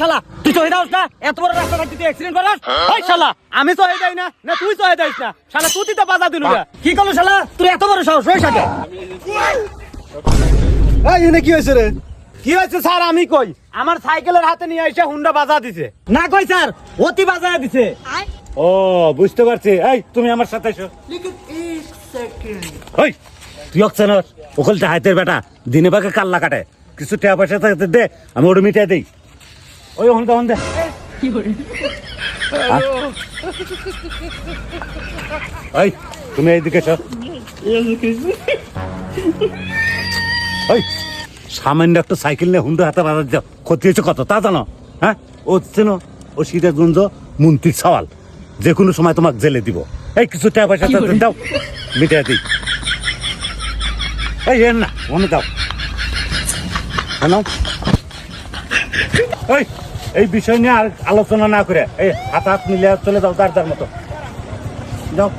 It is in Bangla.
শালা তুই চলে যাস না এত বড় রাস্তা থাকতে তুই অ্যাক্সিডেন্ট করাস ওই শালা আমি চলে যাই না না তুই চলে যাইস না শালা তুই তো বাধা দিলু কি করলো শালা তুই এত বড় সাহস ওই সাথে এই এনে কি হয়েছে রে? কি হয়েছে স্যার আমি কই আমার সাইকেলের হাতে নিয়ে এসে হুন্ডা বাজা দিছে না কই স্যার অতি বাজা দিছে ও বুঝতে পারছি এই তুমি আমার সাথে এসো ওই তুই অক্সেনস ওখানটা হাতের বেটা দিনে বাকে কাল্লা কাটে কিছু টাকা পয়সা থাকতে দে আমি ওটা মিটাই দেই ওই হন্দা হন্দা ওই তুমি এইদিকে এসো ওই সামান্য একটা সাইকেল নিয়ে হুন্ডা হাতে বাজার দাও ক্ষতি হয়েছে কত তা জানো হ্যাঁ ও চেনো ও সিরাজগঞ্জ মন্ত্রীর সওয়াল যে কোনো সময় তোমাকে জেলে দিব এই কিছু টাকা পয়সা দাও মিটাই দিই এই এর না মনে দাও ওই এই বিষয় নিয়ে আর আলোচনা না করে এই হাত হাত মিলে চলে যাও তার মতো যাও